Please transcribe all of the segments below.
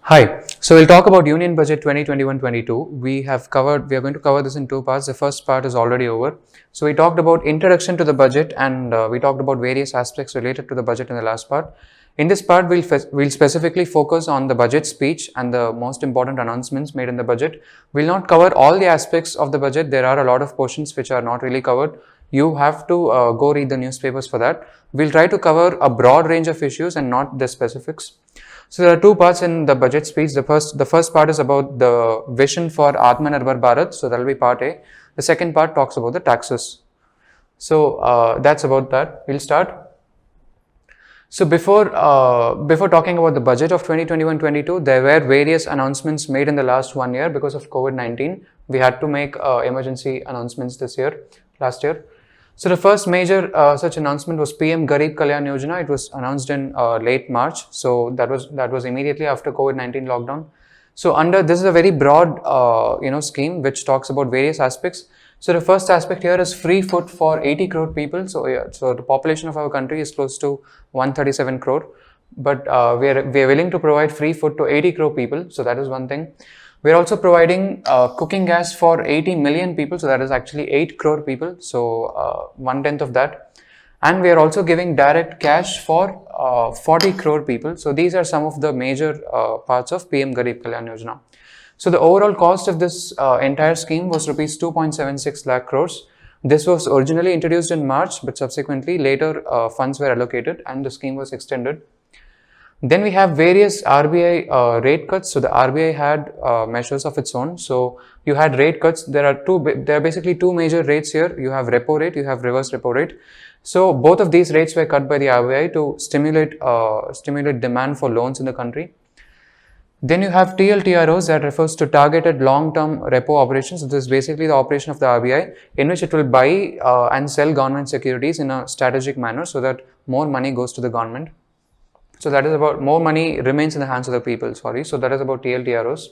Hi. So we'll talk about Union Budget 2021-22. We are going to cover this in two parts. The first part is already over. So we talked about introduction to the budget and we talked about various aspects related to the budget in the last part. In this part, we'll specifically focus on the budget speech and the most important announcements made in the budget. We'll not cover all the aspects of the budget. There are a lot of portions which are not really covered. You have to go read the newspapers for that. We'll try to cover a broad range of issues and not the specifics. So there are two parts in the budget speech. The first part is about the vision for Aatmanirbhar Bharat. So that will be part A. The second part talks about the taxes. So that's about that. We'll start. So before talking about the budget of 2021-22, there were various announcements made in the last 1 year because of COVID-19. We had to make emergency announcements last year. So the first major such announcement was PM Garib Kalyan Yojana. It was announced in late March. So that was immediately after COVID-19 lockdown. So this is a very broad scheme which talks about various aspects. So the first aspect here is free food for 80 crore people. So the population of our country is close to 137 crore, but we are willing to provide free food to 80 crore people. So that is one thing. We are also providing cooking gas for 80 million people. So that is actually 8 crore people. So 1/10 of that. And we are also giving direct cash for 40 crore people. So these are some of the major parts of PM Garib Kalyan Yojana. So the overall cost of this entire scheme was rupees 2.76 lakh crores. This was originally introduced in March, but subsequently later funds were allocated and the scheme was extended. Then we have various RBI rate cuts. So the RBI had measures of its own. So you had rate cuts. There are basically two major rates here. You have repo rate, you have reverse repo rate. So both of these rates were cut by the RBI to stimulate demand for loans in the country. Then you have TLTROs, that refers to targeted long-term repo operations. So this is basically the operation of the RBI in which it will buy and sell government securities in a strategic manner so that more money goes to the government. So that is about more money remains in the hands of the people. So that is about TLTROs.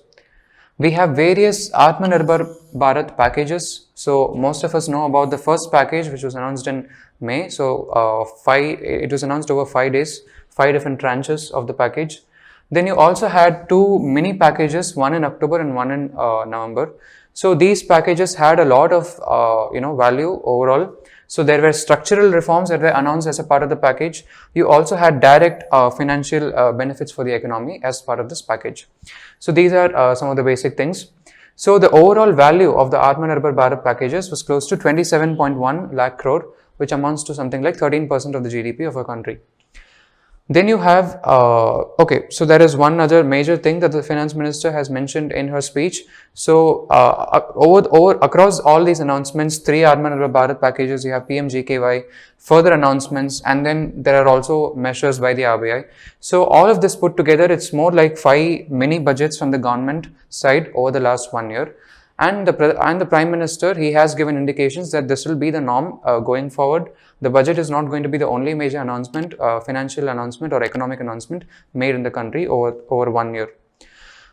We have various Aatmanirbhar Bharat packages. So most of us know about the first package which was announced in May. So it was announced over 5 days, 5 different tranches of the package. Then you also had two mini packages, one in October and one in November. So these packages had a lot of value overall. So there were structural reforms that were announced as a part of the package. You also had direct financial benefits for the economy as part of this package. So these are some of the basic things. So the overall value of the Aatmanirbhar Bharat packages was close to 27.1 lakh crore, which amounts to something like 13% of the GDP of our country. Then you have, so there is one other major thing that the finance minister has mentioned in her speech. So across all these announcements, 3 Aatmanirbhar Bharat packages, you have PM GKY, further announcements, and then there are also measures by the RBI. So all of this put together, it's more like 5 mini budgets from the government side over the last 1 year. And the Prime Minister, he has given indications that this will be the norm going forward. The budget is not going to be the only major announcement, financial announcement or economic announcement made in the country over 1 year.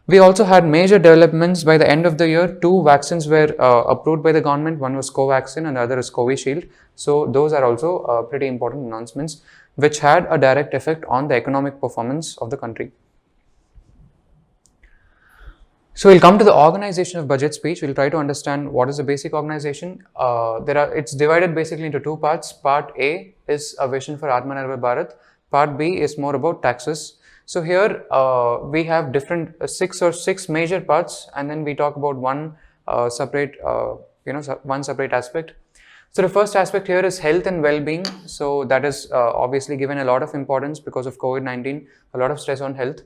We also had major developments by the end of the year. 2 vaccines were approved by the government. One was Covaxin and the other is Covishield. So those are also pretty important announcements which had a direct effect on the economic performance of the country. So we'll come to the organization of budget speech. We'll try to understand what is the basic organization. It's divided basically into 2 parts. Part A is a vision for Aatmanirbhar Bharat. Part B is more about taxes. So here we have different 6 major parts, and then we talk about one separate aspect. So the first aspect here is health and well-being. So that is obviously given a lot of importance because of COVID-19, a lot of stress on health.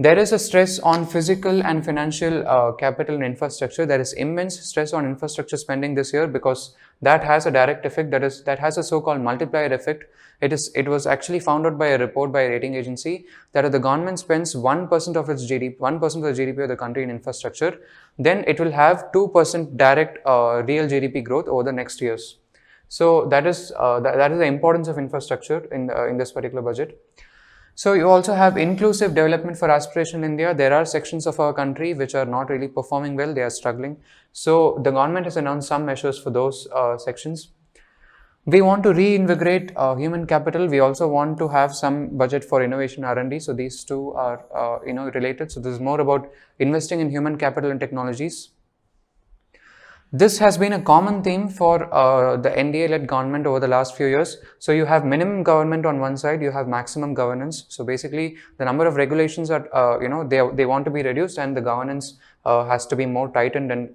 There is a stress on physical and financial capital and infrastructure. There is immense stress on infrastructure spending this year because that has a direct effect. That has a so-called multiplier effect. It was actually found out by a report by a rating agency that if the government spends 1% of its GDP, 1% of the GDP of the country in infrastructure, then it will have 2% direct real GDP growth over the next years. So that is the importance of infrastructure in this particular budget. So you also have inclusive development for aspirational India. There are sections of our country which are not really performing well. They are struggling. So the government has announced some measures for those sections. We want to reinvigorate human capital. We also want to have some budget for innovation R&D. So these two are related. So this is more about investing in human capital and technologies. This has been a common theme for the NDA-led government over the last few years. So you have minimum government on one side, you have maximum governance. So basically, the number of regulations are, they want to be reduced, and the governance has to be more tightened, and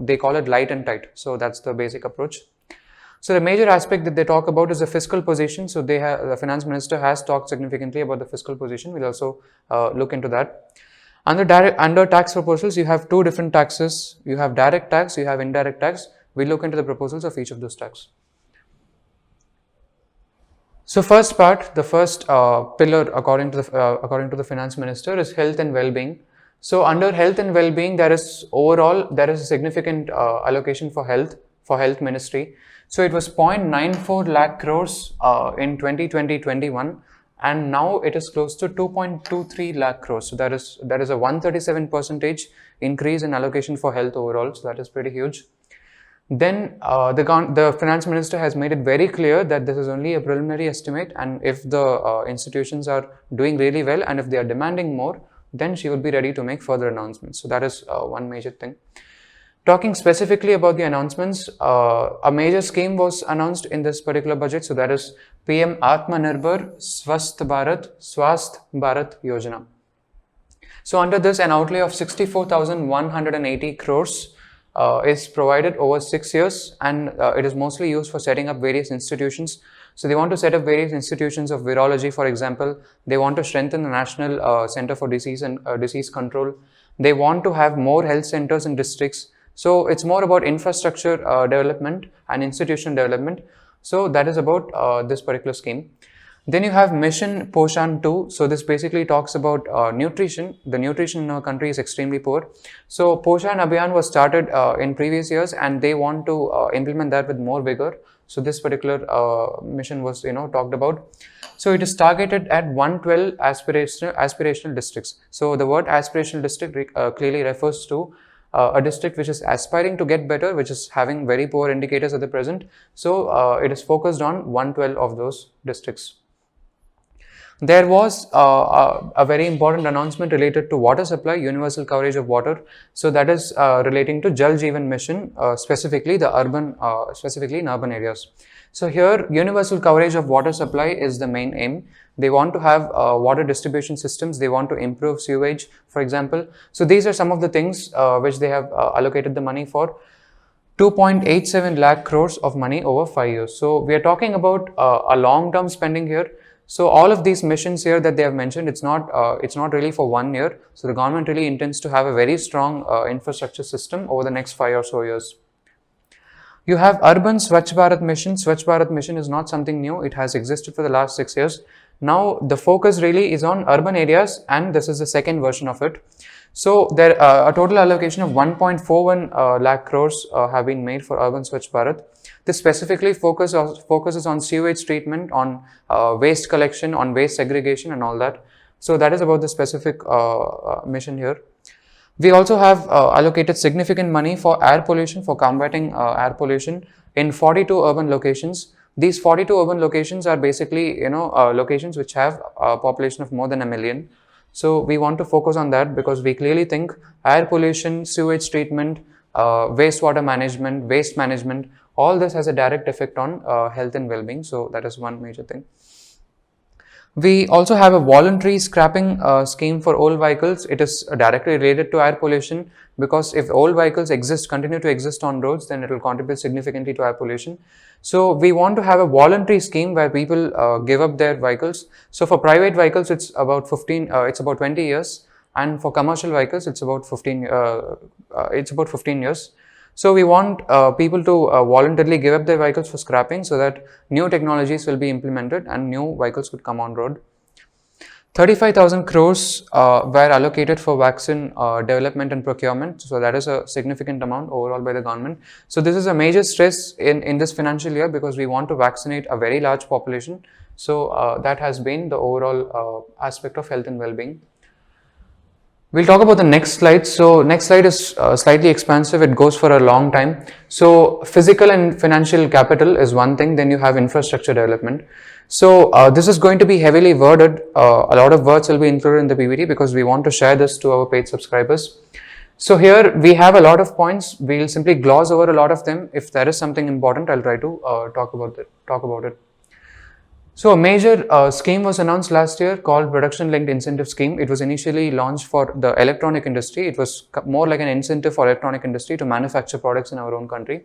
they call it light and tight. So that's the basic approach. So the major aspect that they talk about is the fiscal position. So the finance minister has talked significantly about the fiscal position. We'll also look into that. Under tax proposals, you have two different taxes. You have direct tax, you have indirect tax. We'll look into the proposals of each of those tax. So first part, the first pillar according to the finance minister is health and well-being. So under health and well-being, there is a significant allocation for health ministry. So it was 0.94 lakh crores in 2020-21, and now it is close to 2.23 lakh crores. So that is a 137% increase in allocation for health overall. So that is pretty huge. Then the finance minister has made it very clear that this is only a preliminary estimate, and if the institutions are doing really well and if they are demanding more, then she would be ready to make further announcements. So that is one major thing. Talking specifically about the announcements, a major scheme was announced in this particular budget. So that is PM Aatmanirbhar Bharat Yojana. So under this, an outlay of 64,180 crores is provided over 6 years, and it is mostly used for setting up various institutions. So they want to set up various institutions of virology, for example. They want to strengthen the National Center for Disease and Disease Control. They want to have more health centers in districts. So it's more about infrastructure development and institutional development. So that is about this particular scheme. Then you have Mission Poshan 2. So this basically talks about nutrition. The nutrition in our country is extremely poor. So Poshan Abhiyan was started in previous years, and they want to implement that with more vigor. So this particular mission was talked about. So it is targeted at 112 aspirational districts. So the word aspirational district clearly refers to a district which is aspiring to get better, which is having very poor indicators at the present. So it is focused on 112 of those districts. There was a very important announcement related to water supply, universal coverage of water. So that is relating to Jal Jeevan Mission, specifically in urban areas. So here, universal coverage of water supply is the main aim. They want to have water distribution systems. They want to improve sewage, for example. So these are some of the things which they have allocated the money for. 2.87 lakh crores of money over 5 years. So we are talking about a long-term spending here. So all of these missions here that they have mentioned, it's not really for 1 year. So the government really intends to have a very strong infrastructure system over the next 5 or so years. You have Urban Swachh Bharat Mission. Swachh Bharat Mission is not something new. It has existed for the last 6 years. Now the focus really is on urban areas, and this is the second version of it. So there a total allocation of 1.41 lakh crores have been made for Urban Swachh Bharat. This specifically focuses on sewage treatment, on waste collection, on waste segregation and all that. So that is about the specific mission here. We also have allocated significant money for air pollution, for combating air pollution in 42 urban locations. These 42 urban locations are basically, locations which have a population of more than 1 million. So we want to focus on that because we clearly think air pollution, sewage treatment, wastewater management, waste management, all this has a direct effect on health and well-being. So that is one major thing. We also have a voluntary scrapping scheme for old vehicles. It is directly related to air pollution because if old vehicles continue to exist on roads, then it will contribute significantly to air pollution. So we want to have a voluntary scheme where people give up their vehicles. So for private vehicles, it's about 20 years, and for commercial vehicles, it's about 15 years. So we want people to voluntarily give up their vehicles for scrapping so that new technologies will be implemented and new vehicles could come on road. 35,000 crores were allocated for vaccine development and procurement. So that is a significant amount overall by the government. So this is a major stress in this financial year because we want to vaccinate a very large population. So that has been the overall aspect of health and well-being. We'll talk about the next slide. So next slide is slightly expansive. It goes for a long time. So physical and financial capital is one thing. Then you have infrastructure development. So this is going to be heavily worded. A lot of words will be included in the PPT because we want to share this to our paid subscribers. So here we have a lot of points. We'll simply gloss over a lot of them. If there is something important, I'll try to talk about it. So a major scheme was announced last year called Production Linked Incentive Scheme. It was initially launched for the electronic industry. It was more like an incentive for electronic industry to manufacture products in our own country.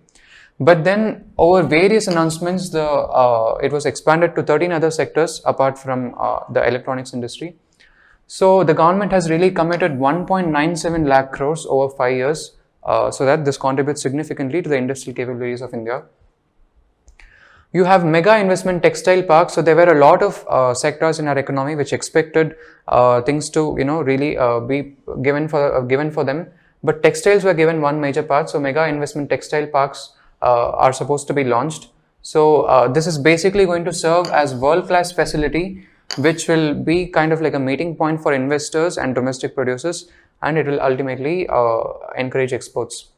But then over various announcements, it was expanded to 13 other sectors apart from the electronics industry. So the government has really committed 1.97 lakh crores over 5 years so that this contributes significantly to the industrial capabilities of India. You have mega investment textile parks. So there were a lot of sectors in our economy which expected things to really be given for them. But textiles were given one major part. So mega investment textile parks are supposed to be launched. So this is basically going to serve as world-class facility, which will be kind of like a meeting point for investors and domestic producers, and it will ultimately encourage exports.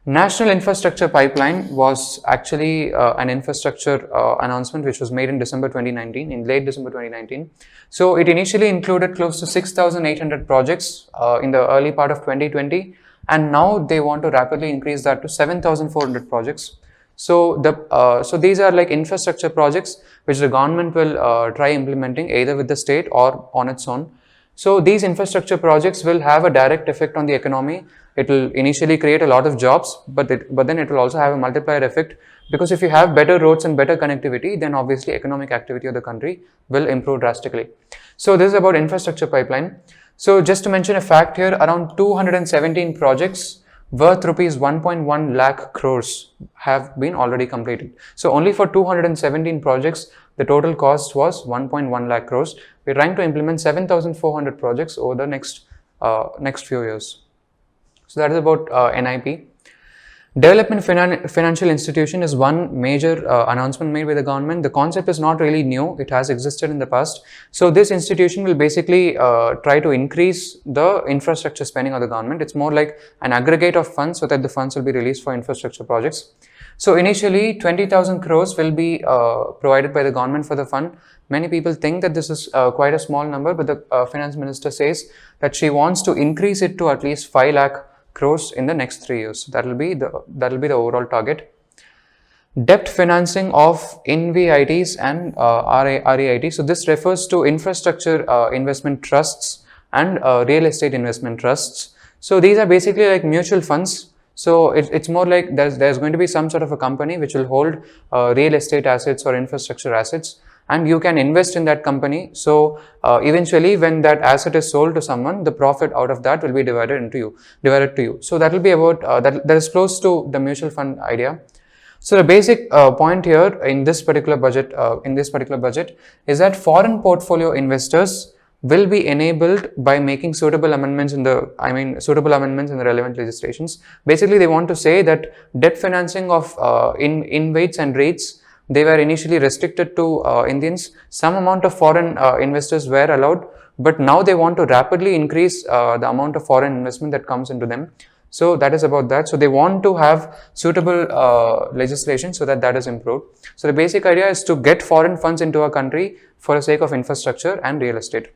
National Infrastructure Pipeline was actually an infrastructure announcement which was made in late December 2019. So it initially included close to 6,800 projects in the early part of 2020, and now they want to rapidly increase that to 7,400 projects. So these are like infrastructure projects which the government will try implementing either with the state or on its own. So these infrastructure projects will have a direct effect on the economy. It will initially create a lot of jobs, but then it will also have a multiplier effect, because if you have better roads and better connectivity, then obviously economic activity of the country will improve drastically. So this is about infrastructure pipeline. So just to mention a fact here, around 217 projects worth rupees 1.1 lakh crores have been already completed. So only for 217 projects, the total cost was 1.1 lakh crores. We're trying to implement 7,400 projects over the next few years. So that is about NIP. Development Financial Institution is one major announcement made by the government. The concept is not really new. It has existed in the past. So this institution will basically try to increase the infrastructure spending of the government. It's more like an aggregate of funds so that the funds will be released for infrastructure projects. So initially 20,000 crores will be provided by the government for the fund. Many people think that this is quite a small number, but the finance minister says that she wants to increase it to at least 5 lakh crores in the next 3 years. So that will be the overall target. Debt financing of InvITs and REIT. So this refers to infrastructure investment trusts and real estate investment trusts. So these are basically like mutual funds. So it's more like there's going to be some sort of a company which will hold real estate assets or infrastructure assets, and you can invest in that company. So eventually when that asset is sold to someone, the profit out of that will be divided to you. So that will be about that is close to the mutual fund idea. So the basic point here in this particular budget is that foreign portfolio investors will be enabled by making suitable amendments in the relevant legislations. Basically, they want to say that debt financing of InvITs and REITs, they were initially restricted to Indians. Some amount of foreign investors were allowed, but now they want to rapidly increase the amount of foreign investment that comes into them. So that is about that. So they want to have suitable legislation so that is improved. So the basic idea is to get foreign funds into our country for the sake of infrastructure and real estate.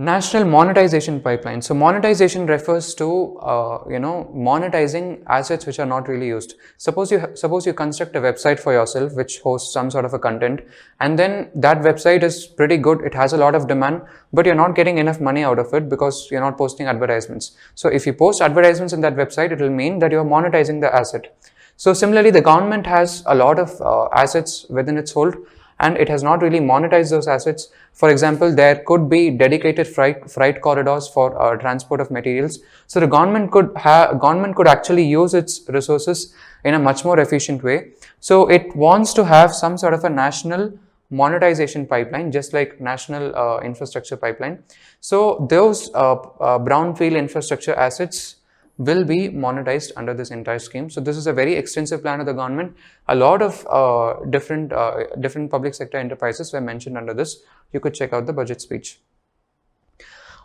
National monetization pipeline. So monetization refers to monetizing assets which are not really used. Suppose you construct a website for yourself which hosts some sort of a content, and then that website is pretty good, it has a lot of demand, but you're not getting enough money out of it because you're not posting advertisements. So if you post advertisements in that website, it will mean that you're monetizing the asset. So similarly, the government has a lot of assets within its hold, and it has not really monetized those assets. For example, there could be dedicated freight corridors for transport of materials. So the government could actually use its resources in a much more efficient way. So it wants to have some sort of a national monetization pipeline, just like national infrastructure pipeline. So those brownfield infrastructure assets will be monetized under this entire scheme. So this is a very extensive plan of the government. A lot of different public sector enterprises were mentioned under this. You could check out the budget speech.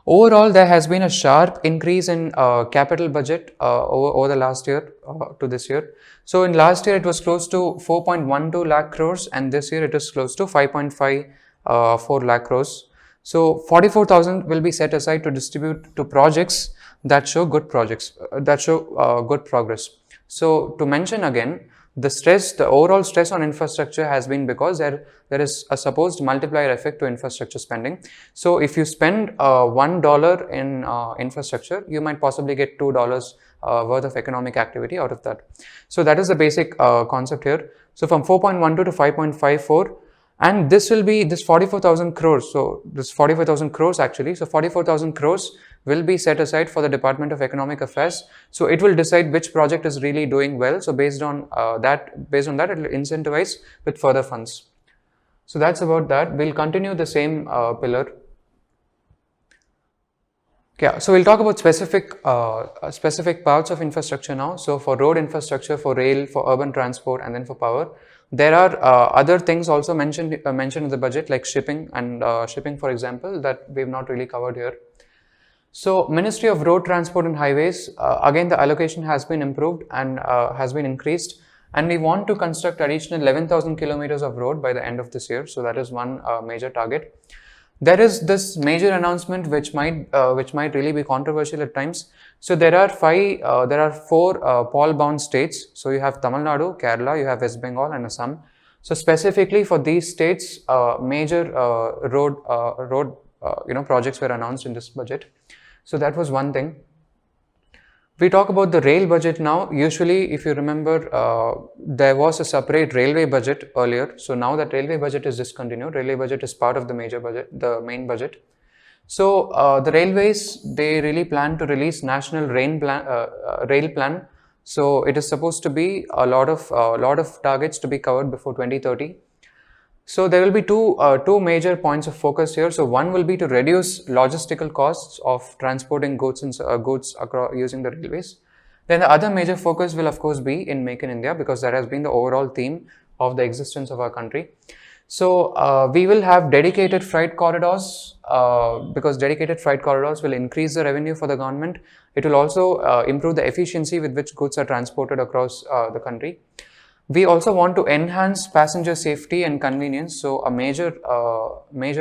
Overall, there has been a sharp increase in capital budget over the last year to this year. So in last year, it was close to 4.12 lakh crores, and this year it is close to 5.54 lakh crores. So 44,000 will be set aside to distribute to projects that show good good progress. So to mention again, the overall stress on infrastructure has been because there is a supposed multiplier effect to infrastructure spending. So if you spend $1 in infrastructure, you might possibly get $2 worth of economic activity out of that. So that is the basic concept here. So from 4.12 to 5.54, and this will be this 44,000 crores. So this 44,000 crores actually. So 44,000 crores will be set aside for the Department of Economic Affairs. So it will decide which project is really doing well. So based on that, it will incentivize with further funds. So that's about that. We'll continue the same pillar. Yeah, so we'll talk about specific parts of infrastructure now. So for road infrastructure, for rail, for urban transport, and then for power. There are other things also mentioned in the budget, like shipping and shipping, for example, that we've not really covered here. So Ministry of Road Transport and Highways, again the allocation has been improved and has been increased, and we want to construct additional 11,000 kilometers of road by the end of this year. So that is one major target. There is this major announcement which might really be controversial at times. So there are four POL-bound states. So you have Tamil Nadu, Kerala, you have West Bengal, and Assam. So specifically for these states, major road projects were announced in this budget. So that was one thing. We talk about the rail budget now. Usually, if you remember, there was a separate railway budget earlier. So now that railway budget is discontinued, railway budget is part of the major budget, the main budget. So the railways, they really plan to release national rail plan. So it is supposed to be a lot of targets to be covered before 2030. So there will be two major points of focus here. So one will be to reduce logistical costs of transporting goods across using the railways. Then the other major focus will of course be in Make in India, because that has been the overall theme of the existence of our country. So we will have dedicated freight corridors, because dedicated freight corridors will increase the revenue for the government. It will also improve the efficiency with which goods are transported across the country. We also want to enhance passenger safety and convenience. So a major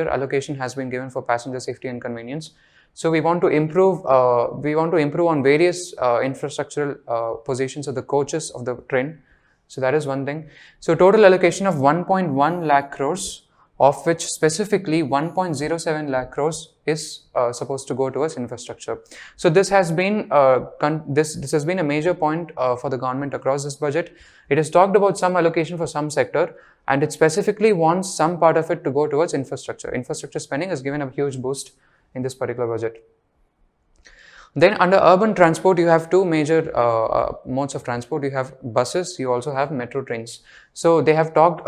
allocation has been given for passenger safety and convenience. So we want to improve on various infrastructural positions of the coaches of the train. So that is one thing. So total allocation of 1.1 lakh crores, of which specifically 1.07 lakh crores is supposed to go towards infrastructure. So this has been this has been a major point for the government across this budget. It has talked about some allocation for some sector, and it specifically wants some part of it to go towards infrastructure. Infrastructure spending has given a huge boost in this particular budget. Then under urban transport, you have two major modes of transport. You have buses, you also have metro trains. So they have talked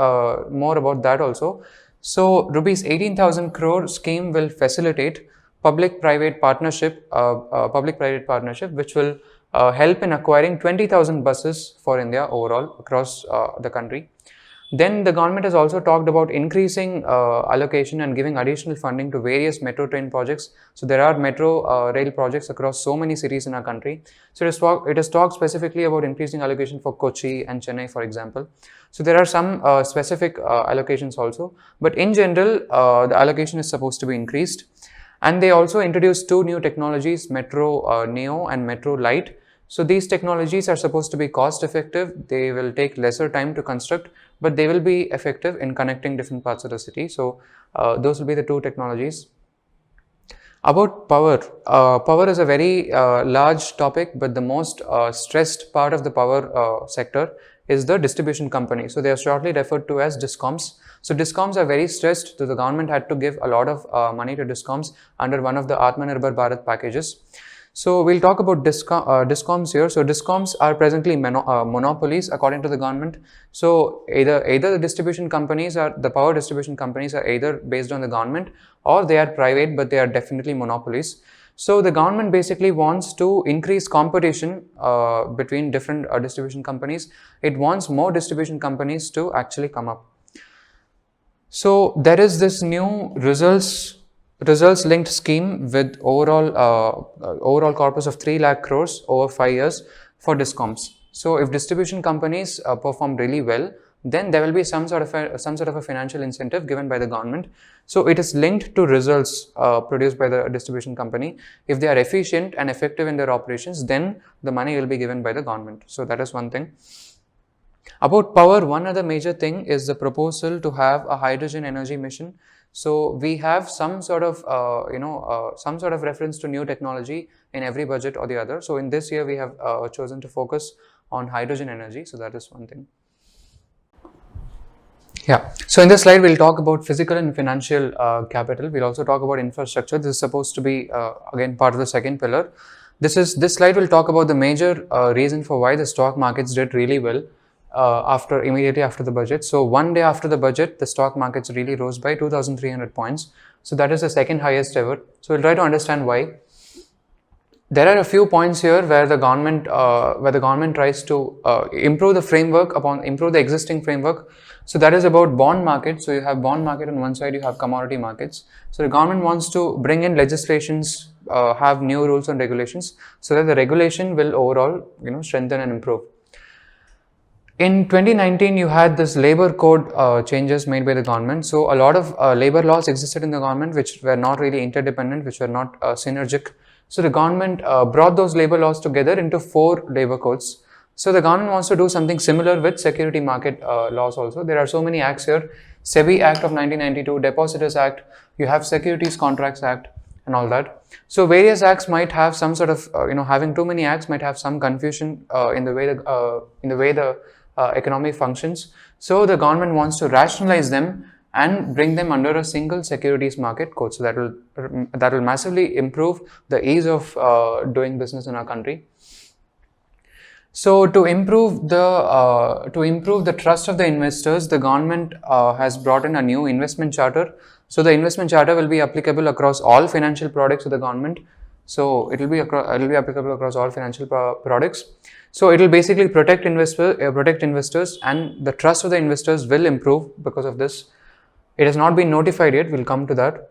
more about that also. So rupees 18,000 crore scheme will facilitate public-private partnership, which will help in acquiring 20,000 buses for India overall across the country. Then the government has also talked about increasing allocation and giving additional funding to various metro train projects. So there are metro rail projects across so many cities in our country. So it has talked specifically about increasing allocation for Kochi and Chennai, for example. So there are some specific allocations also, but in general, the allocation is supposed to be increased. And they also introduced two new technologies, Metro Neo and Metro Lite. So these technologies are supposed to be cost effective. They will take lesser time to construct, but they will be effective in connecting different parts of the city. So those will be the two technologies. About power. Power is a very large topic, but the most stressed part of the power sector is the distribution company. So they are shortly referred to as DISCOMs. So DISCOMs are very stressed. So the government had to give a lot of money to DISCOMs under one of the Aatmanirbhar Bharat packages. So we'll talk about DISCOMs here. So DISCOMs are presently monopolies according to the government. So either the distribution companies or the power distribution companies are either based on the government or they are private, but they are definitely monopolies. So the government basically wants to increase competition between different distribution companies. It wants more distribution companies to actually come up. So there is this new results results linked scheme with overall corpus of 3 lakh crores over 5 years for discoms. So if distribution companies perform really well, then there will be some sort of a financial incentive given by the government. So it is linked to results produced by the distribution company. If they are efficient and effective in their operations, then the money will be given by the government. So that is one thing. About power, one other major thing is the proposal to have a hydrogen energy mission. So we have some sort of reference to new technology in every budget or the other. So in this year we have chosen to focus on hydrogen energy. So that is one thing. Yeah. So in this slide we'll talk about physical and financial capital. We'll also talk about infrastructure. This is supposed to be again part of the second pillar. This slide will talk about the major reason for why the stock markets did really well immediately after the budget. So one day after the budget, the stock markets really rose by 2,300 points. So that is the second highest ever. So we'll try to understand why. There are a few points here where the government tries to improve the existing framework. So that is about bond market. So you have bond market on one side, you have commodity markets. So the government wants to bring in legislations, have new rules and regulations, so that the regulation will overall strengthen and improve. In 2019, you had this labor code changes made by the government. So a lot of labor laws existed in the government which were not really interdependent, which were not synergic. So the government brought those labor laws together into 4 labor codes. So the government wants to do something similar with security market laws also. There are so many acts here. SEBI Act of 1992, Depositors Act, you have Securities Contracts Act and all that. So various acts might have some sort of, having too many acts might have some confusion in the way the economy functions. So the government wants to rationalize them and bring them under a single securities market code. So that will massively improve the ease of doing business in our country. So to improve the trust of the investors, the government has brought in a new investment charter. So the investment charter will be applicable across all financial products of the government. So it will be applicable across all financial products. So it will basically protect investors, and the trust of the investors will improve because of this. It has not been notified yet. We'll come to that.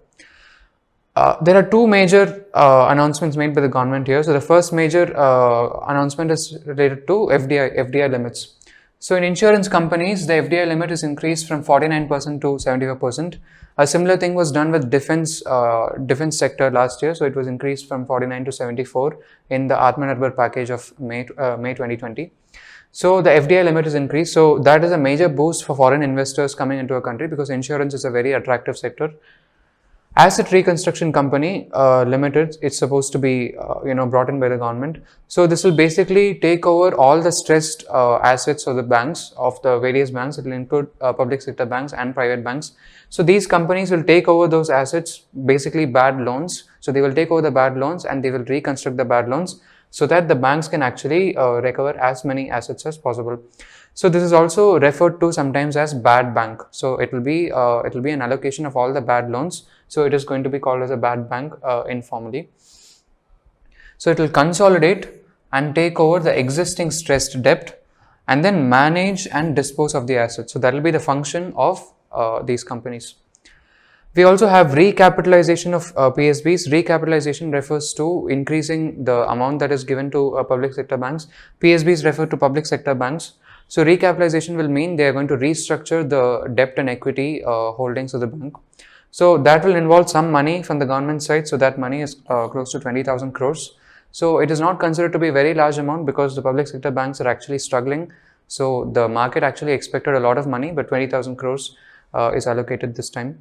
There are 2 major announcements made by the government here. So the first major announcement is related to FDI limits. So in insurance companies, the FDI limit is increased from 49% to 75%. A similar thing was done with defense sector last year. So it was increased from 49 to 74 in the Aatmanirbhar package of May 2020. So the FDI limit is increased. So that is a major boost for foreign investors coming into a country, because insurance is a very attractive sector. Asset Reconstruction Company Limited, it's supposed to be brought in by the government. So this will basically take over all the stressed assets of the banks, of the various banks. It will include public sector banks and private banks. So these companies will take over those assets, basically bad loans. So they will take over the bad loans and they will reconstruct the bad loans, so that the banks can actually recover as many assets as possible. So this is also referred to sometimes as bad bank. So it will be an allocation of all the bad loans. So it is going to be called as a bad bank informally. So it will consolidate and take over the existing stressed debt and then manage and dispose of the assets. So that will be the function of these companies. We also have recapitalization of PSBs. Recapitalization refers to increasing the amount that is given to public sector banks. PSBs refer to public sector banks. So recapitalization will mean they are going to restructure the debt and equity holdings of the bank. So that will involve some money from the government side. So that money is close to 20,000 crores. So it is not considered to be a very large amount, because the public sector banks are actually struggling. So the market actually expected a lot of money, but 20,000 crores is allocated this time.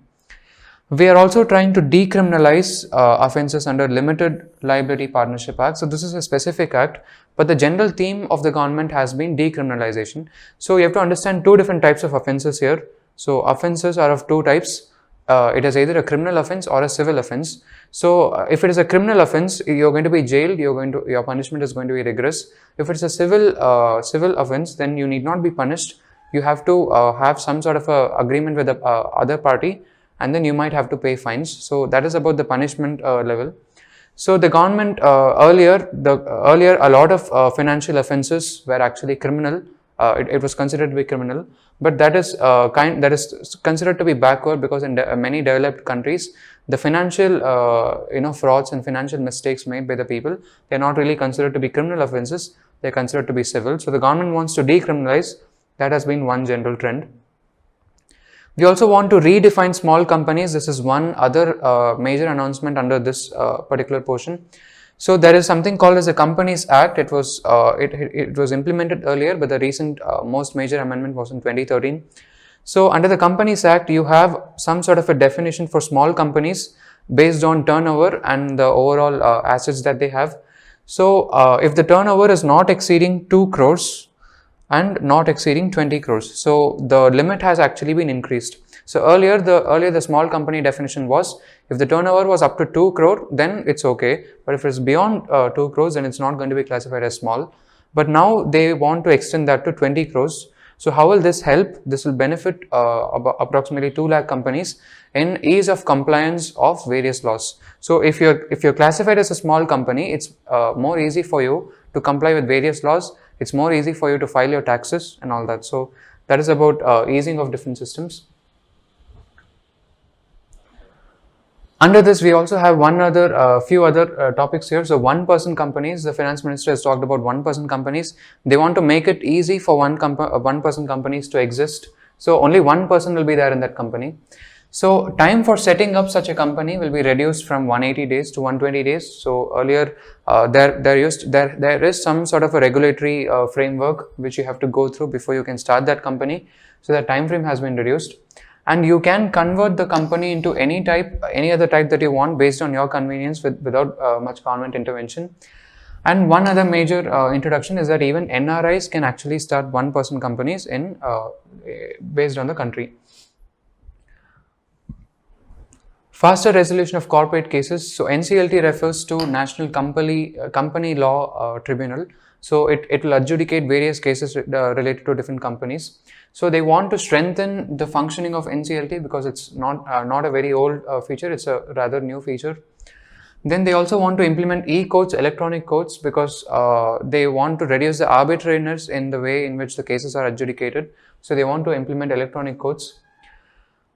We are also trying to decriminalize offences under Limited Liability Partnership Act. So this is a specific act, but the general theme of the government has been decriminalization. So you have to understand 2 different types of offences here. So offences are of 2 types. It is either a criminal offence or a civil offence. So if it is a criminal offence, you are going to be jailed. Your punishment is going to be rigorous. If it's a civil offence, then you need not be punished. You have to have some sort of a agreement with the other party, and then you might have to pay fines. So that is about the punishment level. So the government earlier a lot of financial offences were actually criminal it was considered to be criminal. But that is considered to be backward, because in many developed countries, the financial frauds and financial mistakes made by the people, they are not really considered to be criminal offenses. They are considered to be civil. So the government wants to decriminalize. That has been one general trend. We also want to redefine small companies. This is one other major announcement under this particular portion. So there is something called as the Companies Act. It was implemented earlier, but the recent most major amendment was in 2013. So under the Companies Act, you have some sort of a definition for small companies based on turnover and the overall assets that they have. So if the turnover is not exceeding 2 crores and not exceeding 20 crores. So the limit has actually been increased. So earlier the small company definition was, if the turnover was up to 2 crore, then it's okay. But if it's beyond 2 crores, then it's not going to be classified as small. But now they want to extend that to 20 crores. So how will this help? This will benefit approximately 2 lakh companies in ease of compliance of various laws. So if you're classified as a small company, it's more easy for you to comply with various laws. It's more easy for you to file your taxes and all that. So that is about easing of different systems. Under this, we also have few other topics here. So one-person companies, the finance minister has talked about one-person companies. They want to make it easy for one-person companies to exist. So only one person will be there in that company. So time for setting up such a company will be reduced from 180 days to 120 days. So earlier there is some sort of a regulatory framework which you have to go through before you can start that company. So that time frame has been reduced. And you can convert the company into any other type that you want based on your convenience without much government intervention. And one other major introduction is that even NRIs can actually start one-person companies based on the country. Faster resolution of corporate cases. So NCLT refers to National Company Law Tribunal. So it will adjudicate various cases related to different companies. So they want to strengthen the functioning of NCLT because it's not a very old feature. It's a rather new feature. Then they also want to implement e-courts, electronic courts, because they want to reduce the arbitrariness in the way in which the cases are adjudicated. So they want to implement electronic courts.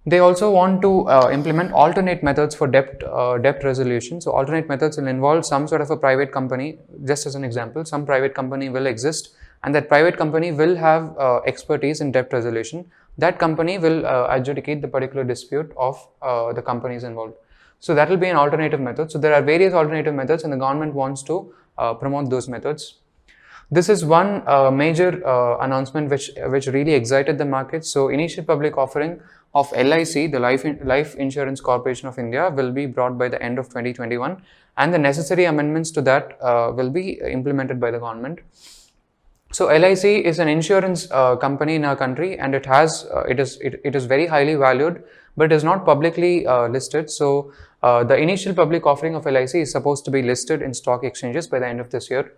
They also want to implement alternate methods for debt resolution. So alternate methods will involve some sort of a private company. Just as an example, some private company will exist, and that private company will have expertise in debt resolution. That company will adjudicate the particular dispute of the companies involved. So that will be an alternative method. So there are various alternative methods, and the government wants to promote those methods. This is one major announcement which really excited the market. So initial public offering of LIC, the Life Insurance Corporation of India, will be brought by the end of 2021, and the necessary amendments to that will be implemented by the government. So LIC is an insurance company in our country, and it is very highly valued, but it is not publicly listed. So the initial public offering of LIC is supposed to be listed in stock exchanges by the end of this year.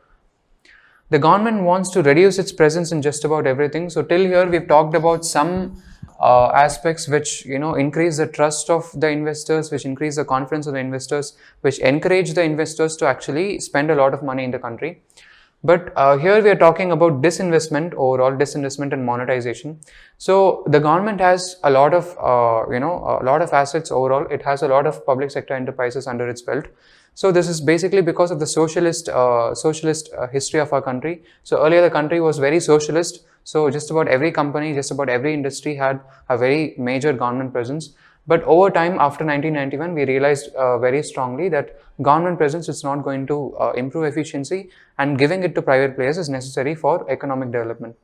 The government wants to reduce its presence in just about everything. So till here we've talked about some aspects which increase the trust of the investors, which increase the confidence of the investors, which encourage the investors to actually spend a lot of money in the country. But here we are talking about disinvestment, overall disinvestment and monetization. So the government has a lot of a lot of assets overall. It has a lot of public sector enterprises under its belt. So this is basically because of the socialist history of our country. So earlier the country was very socialist. So just about every company, just about every industry had a very major government presence. But over time, after 1991, we realized very strongly that government presence is not going to improve efficiency, and giving it to private players is necessary for economic development.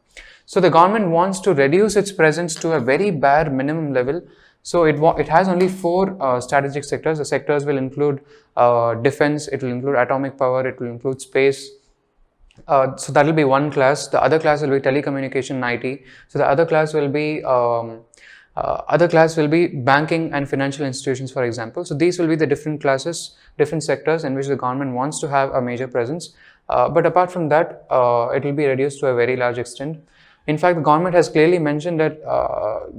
So the government wants to reduce its presence to a very bare minimum level. So it has only 4 strategic sectors. The sectors will include defense, it will include atomic power, it will include space. So that will be one class. The other class will be telecommunication and IT. So the other class will be banking and financial institutions, for example. So these will be the different classes, different sectors in which the government wants to have a major presence. But apart from that, it will be reduced to a very large extent. In fact, the government has clearly mentioned that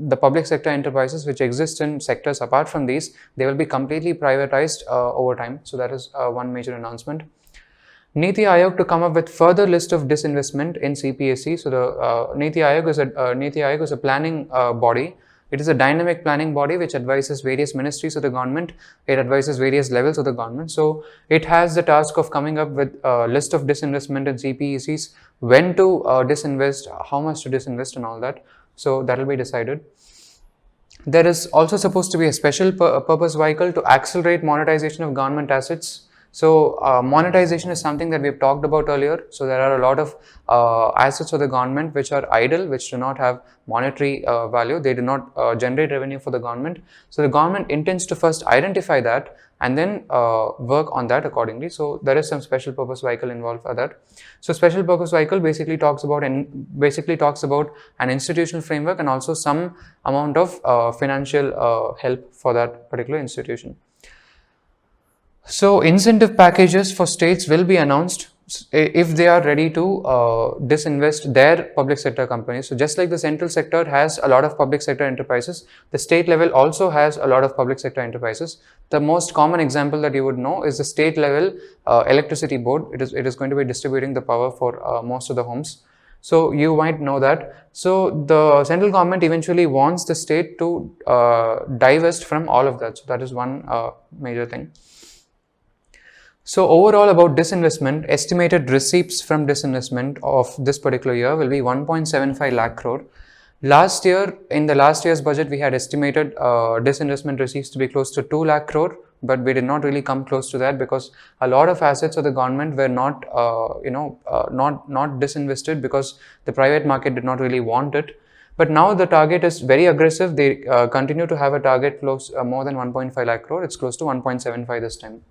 the public sector enterprises which exist in sectors apart from these, they will be completely privatized over time. So that is one major announcement. Niti Aayog to come up with further list of disinvestment in CPSE. So the Niti Aayog is a planning body. It is a dynamic planning body which advises various ministries of the government. It advises various levels of the government. So it has the task of coming up with a list of disinvestment in CPECs, when to disinvest, how much to disinvest, and all that. So that will be decided. There is also supposed to be a special purpose vehicle to accelerate monetization of government assets. So monetization is something that we've talked about earlier. So there are a lot of assets of the government which are idle, which do not have monetary value. They do not generate revenue for the government. So the government intends to first identify that and then work on that accordingly. So there is some special purpose vehicle involved for that. So special purpose vehicle basically talks about an institutional framework and also some amount of financial help for that particular institution. So incentive packages for states will be announced if they are ready to disinvest their public sector companies. So just like the central sector has a lot of public sector enterprises, the state level also has a lot of public sector enterprises. The most common example that you would know is the state level electricity board. It is going to be distributing the power for most of the homes. So you might know that. So the central government eventually wants the state to divest from all of that. So that is one major thing. So overall about disinvestment, estimated receipts from disinvestment of this particular year will be 1.75 lakh crore. Last year, in the last year's budget, we had estimated disinvestment receipts to be close to 2 lakh crore, but we did not really come close to that because a lot of assets of the government were not disinvested because the private market did not really want it. But now the target is very aggressive. They continue to have a target close more than 1.5 lakh crore. It's close to 1.75 this time.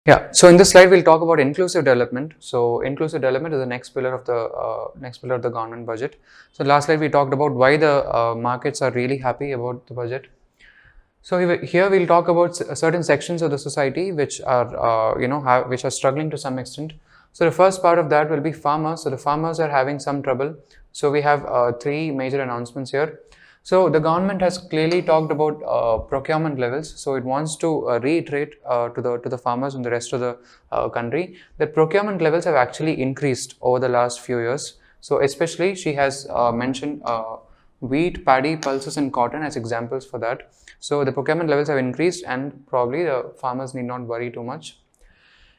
Yeah, so in this slide we'll talk about inclusive development. So inclusive development is the next pillar of the government budget. So last slide we talked about why the markets are really happy about the budget. So here we'll talk about certain sections of the society which are which are struggling to some extent. So the first part of that will be farmers. So the farmers are having some trouble. So we have three major announcements here. So the government has clearly talked about procurement levels. So it wants to reiterate to the farmers and the rest of the country that procurement levels have actually increased over the last few years. So especially she has mentioned wheat, paddy, pulses and cotton as examples for that. So the procurement levels have increased and probably the farmers need not worry too much.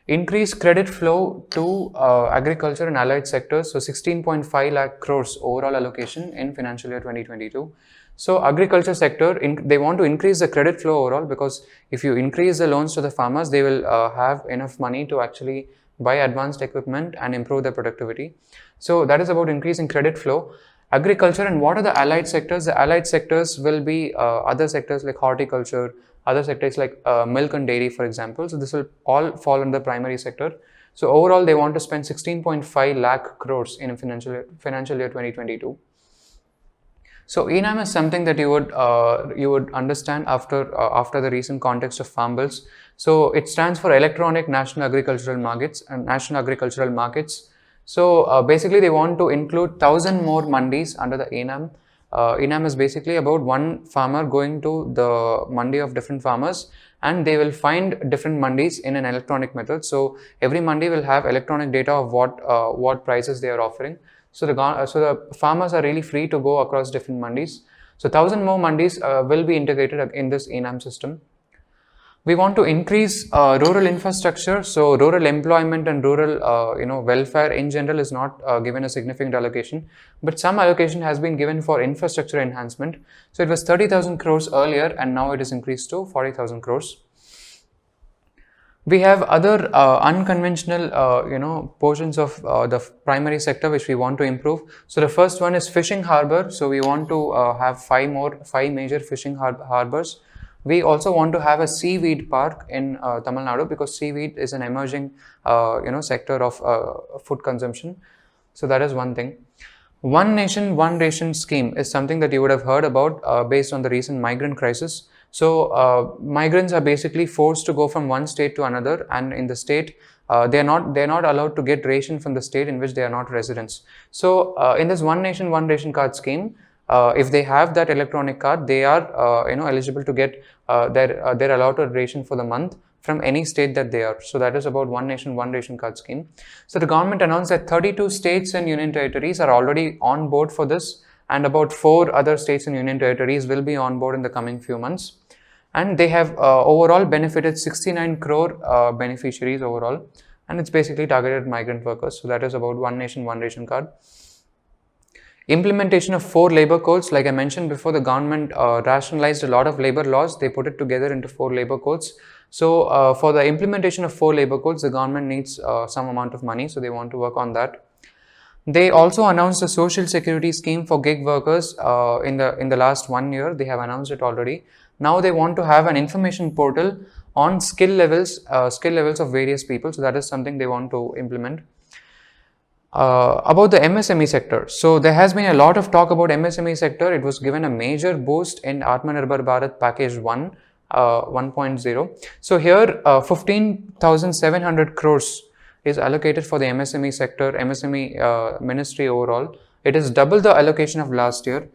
Increase credit flow to agriculture and allied sectors. So 16.5 lakh crores overall allocation in financial year 2022. So agriculture sector, they want to increase the credit flow overall because if you increase the loans to the farmers, they will have enough money to actually buy advanced equipment and improve their productivity. So that is about increasing credit flow. Agriculture, and what are the allied sectors? The allied sectors will be other sectors like horticulture, other sectors like milk and dairy, for example. So this will all fall under the primary sector. So overall, they want to spend 16.5 lakh crores in financial year 2022. So IIM is something that you would understand after the recent context of farm bills. So it stands for Electronic National Agricultural Markets and National Agricultural Markets. So basically they want to include 1,000 more mandis under the IIM. IIM is basically about one farmer going to the mandi of different farmers and they will find different mandis in an electronic method. So every mandi will have electronic data of what prices they are offering. So the farmers are really free to go across different mandis. So 1,000 more mandis will be integrated in this IIM system. We want to increase rural infrastructure. So rural employment and rural welfare in general is not given a significant allocation, but some allocation has been given for infrastructure enhancement. So it was 30,000 crores earlier and now it is increased to 40,000 crores. We have other unconventional portions of the primary sector which we want to improve. So the first one is fishing harbor. So we want to have five major fishing harbors. We also want to have a seaweed park in Tamil Nadu because seaweed is an emerging sector of food consumption. So that is one thing. One nation, one ration scheme is something that you would have heard about based on the recent migrant crisis. So migrants are basically forced to go from one state to another, and in the state they are not allowed to get ration from the state in which they are not residents. So in this one nation, one ration card scheme, if they have that electronic card, they are eligible to get their allotted ration for the month from any state that they are. So that is about One Nation, One Ration Card scheme. So the government announced that 32 states and union territories are already on board for this, and about 4 other states and union territories will be on board in the coming few months. And they have overall benefited 69 crore beneficiaries overall, and it's basically targeted migrant workers. So that is about One Nation, One Ration Card. Implementation of 4 labor codes. Like I mentioned before, the government rationalized a lot of labor laws. They put it together into 4 labor codes. So for the implementation of 4 labor codes, the government needs some amount of money, so they want to work on that. They also announced a social security scheme for gig workers in the last 1 year. They have announced it already. Now they want to have an information portal on skill levels of various people. So that is something they want to implement. About the MSME sector. So there has been a lot of talk about MSME sector. It was given a major boost in Aatmanirbhar Bharat package 1, 1.0. So here 15,700 crores is allocated for the MSME sector, MSME ministry overall. It is double the allocation of last year.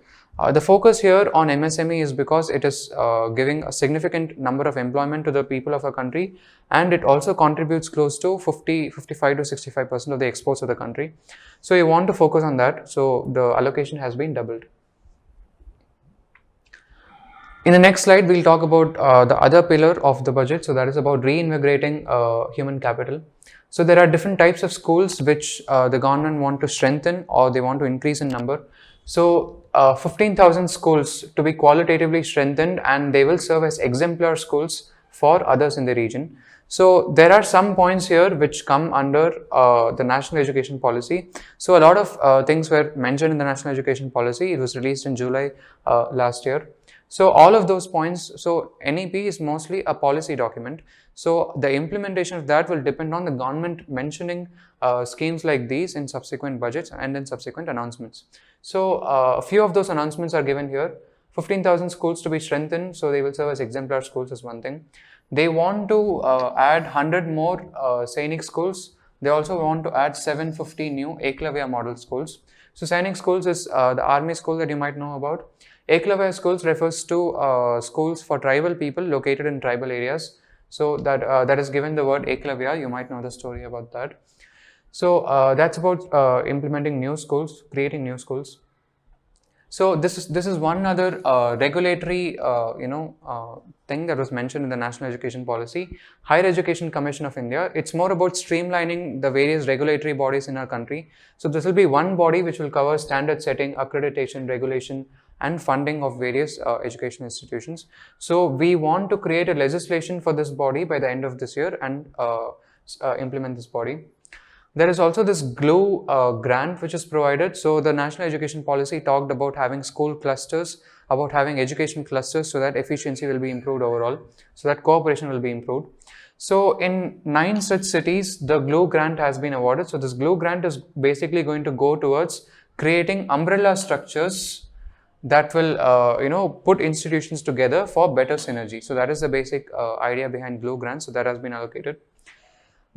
The focus here on MSME is because it is giving a significant number of employment to the people of our country, and it also contributes close to 55 to 65% of the exports of the country. So you want to focus on that. So the allocation has been doubled. In the next slide, we'll talk about the other pillar of the budget. So that is about reinvigorating human capital. So there are different types of schools which the government want to strengthen, or they want to increase in number. So 15,000 schools to be qualitatively strengthened, and they will serve as exemplar schools for others in the region. So there are some points here which come under the national education policy. So a lot of things were mentioned in the national education policy. It was released in July last year. So all of those points, so NEP is mostly a policy document. So the implementation of that will depend on the government mentioning schemes like these in subsequent budgets and in subsequent announcements. So a few of those announcements are given here. 15,000 schools to be strengthened, so they will serve as exemplar schools is one thing. They want to add 100 more Sainik schools. They also want to add 750 new Eklavya model schools. So Sainik schools is the army school that you might know about. Eklavya schools refers to schools for tribal people located in tribal areas. So that is given the word Eklavya. You might know the story about that. So that's about implementing new schools, creating new schools. So this is one other regulatory thing that was mentioned in the National Education Policy. Higher Education Commission of India. It's more about streamlining the various regulatory bodies in our country. So this will be one body which will cover standard setting, accreditation, regulation, and funding of various education institutions. So we want to create a legislation for this body by the end of this year and implement this body. There is also this GLUE grant which is provided. So the National Education Policy talked about having school clusters, about having education clusters, so that efficiency will be improved overall, so that cooperation will be improved. So in 9 such cities, the GLUE grant has been awarded. So this GLUE grant is basically going to go towards creating umbrella structures that will put institutions together for better synergy. So that is the basic idea behind GLUE grants. So that has been allocated.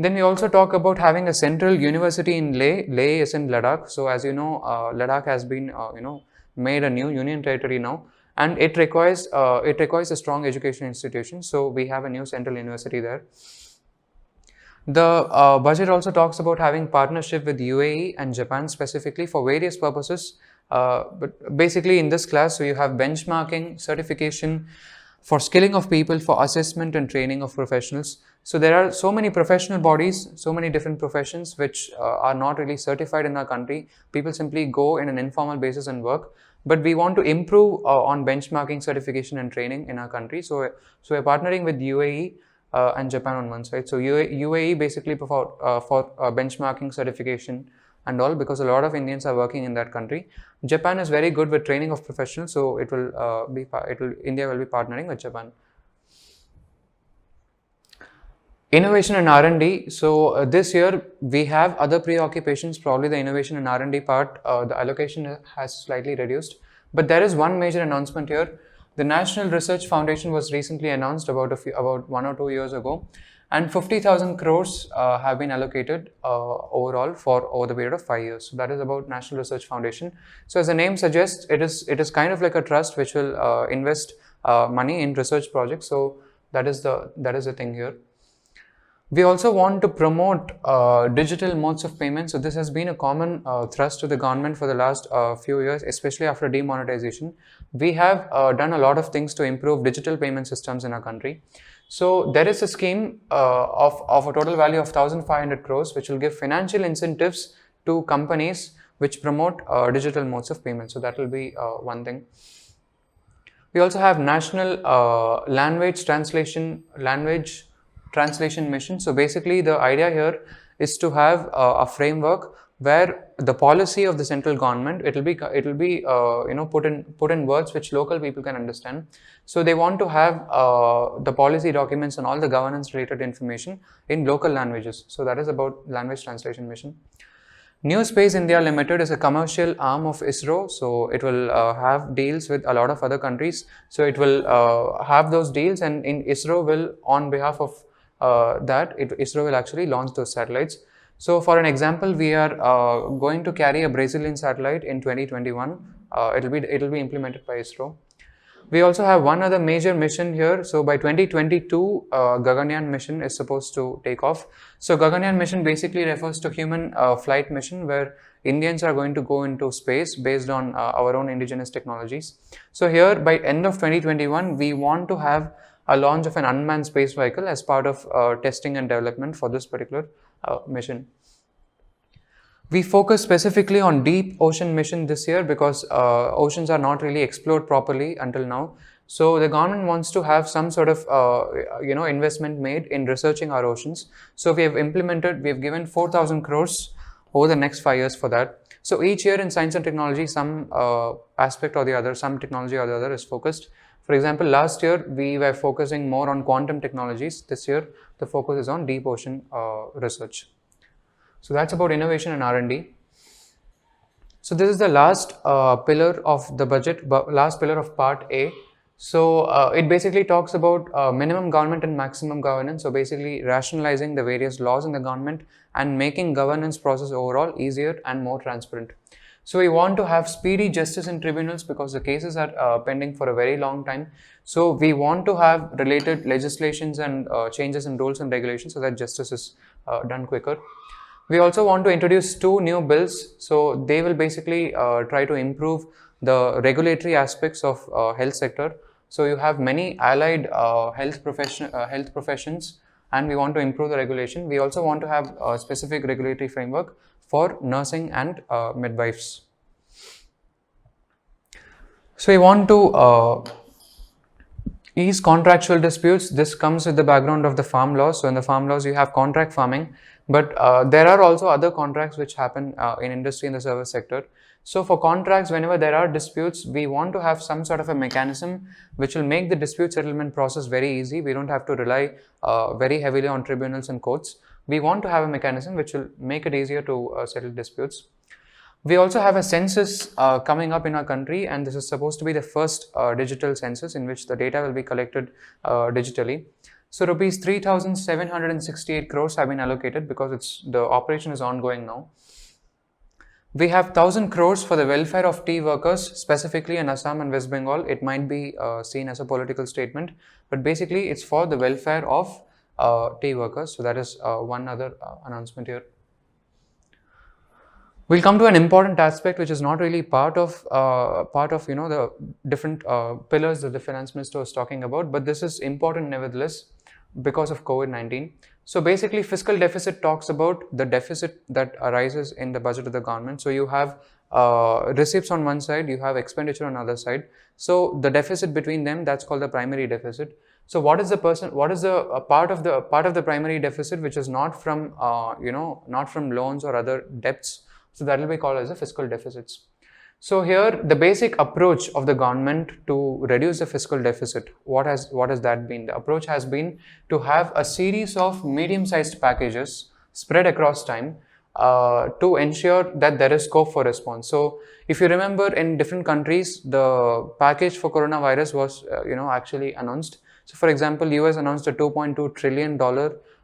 Then we also talk about having a central university in Leh. Leh is in Ladakh. So as you know, Ladakh has been made a new union territory now, and it requires a strong education institution. So we have a new central university there. The budget also talks about having partnership with UAE and Japan specifically for various purposes. But basically in this class, so you have benchmarking, certification, for skilling of people, for assessment and training of professionals. So there are so many professional bodies, so many different professions which are not really certified in our country. People simply go in an informal basis and work. But we want to improve on benchmarking, certification and training in our country. So we're partnering with UAE and Japan on one side. So UAE basically for benchmarking, certification and all, because a lot of Indians are working in that country. Japan is very good with training of professionals, so India will be partnering with Japan. Innovation and R&D. So this year we have other preoccupations. Probably the innovation and R&D part, the allocation has slightly reduced. But there is one major announcement here. The National Research Foundation was recently announced about 1 or 2 years ago, and 50,000 crores have been allocated overall for over the period of 5 years. So that is about National Research Foundation. So as the name suggests, it is kind of like a trust which will invest money in research projects. So that is the thing here. We also want to promote digital modes of payment. So this has been a common thrust to the government for the last few years, especially after demonetization. We have done a lot of things to improve digital payment systems in our country. So there is a scheme of a total value of 1,500 crores, which will give financial incentives to companies which promote digital modes of payment. So that will be one thing. We also have National Language Translation Mission. So basically, the idea here is to have a framework where the policy of the central government it will be put in words which local people can understand. So they want to have the policy documents and all the governance related information in local languages. So that is about Language Translation Mission. New Space India Limited is a commercial arm of ISRO, so it will have deals with a lot of other countries. So it will have those deals, and ISRO will, on behalf of ISRO will actually launch those satellites. So for an example, we are going to carry a Brazilian satellite in 2021. It will be implemented by ISRO. We also have one other major mission here. So by 2022, Gaganyaan mission is supposed to take off. So Gaganyaan mission basically refers to human flight mission, where Indians are going to go into space based on our own indigenous technologies. So here by end of 2021, we want to have a launch of an unmanned space vehicle as part of testing and development for this particular mission. We focus specifically on deep ocean mission this year because oceans are not really explored properly until now. So the government wants to have some sort of investment made in researching our oceans. So we have given 4,000 crores over the next 5 years for that. So each year in science and technology, some aspect or the other, some technology or the other is focused. For example, last year we were focusing more on quantum technologies. This year the focus is on deep ocean research. So that's about innovation and R&D. So this is the last pillar of the budget, last pillar of part A. So it basically talks about minimum government and maximum governance. So basically rationalizing the various laws in the government and making governance process overall easier and more transparent. So we want to have speedy justice in tribunals because the cases are pending for a very long time. So we want to have related legislations and changes in rules and regulations so that justice is done quicker. We also want to introduce 2 new bills. So they will basically try to improve the regulatory aspects of health sector. So you have many allied health professions, and we want to improve the regulation. We also want to have a specific regulatory framework for nursing and midwives. So we want to ease contractual disputes. This comes with the background of the farm laws. So in the farm laws, you have contract farming, but there are also other contracts which happen in industry and the service sector. So for contracts, whenever there are disputes, we want to have some sort of a mechanism which will make the dispute settlement process very easy. We don't have to rely very heavily on tribunals and courts. We want to have a mechanism which will make it easier to settle disputes. We also have a census coming up in our country, and this is supposed to be the first digital census in which the data will be collected digitally. So rupees 3,768 crores have been allocated because the operation is ongoing now. We have 1,000 crores for the welfare of tea workers, specifically in Assam and West Bengal. It might be seen as a political statement, but basically it's for the welfare of tea workers. So that is one other announcement here. We'll come to an important aspect which is not really part of the different pillars that the finance minister was talking about, but this is important nevertheless because of COVID-19. So basically, fiscal deficit talks about the deficit that arises in the budget of the government. So you have receipts on one side, you have expenditure on the other side. So the deficit between them, that's called the primary deficit. So what is the part of the primary deficit which is not from not from loans or other debts? So that will be called as the fiscal deficits. So here the basic approach of the government to reduce the fiscal deficit, what has that been? The approach has been to have a series of medium-sized packages spread across time to ensure that there is scope for response. So if you remember, in different countries, the package for coronavirus was actually announced. So for example, US announced a $2.2 trillion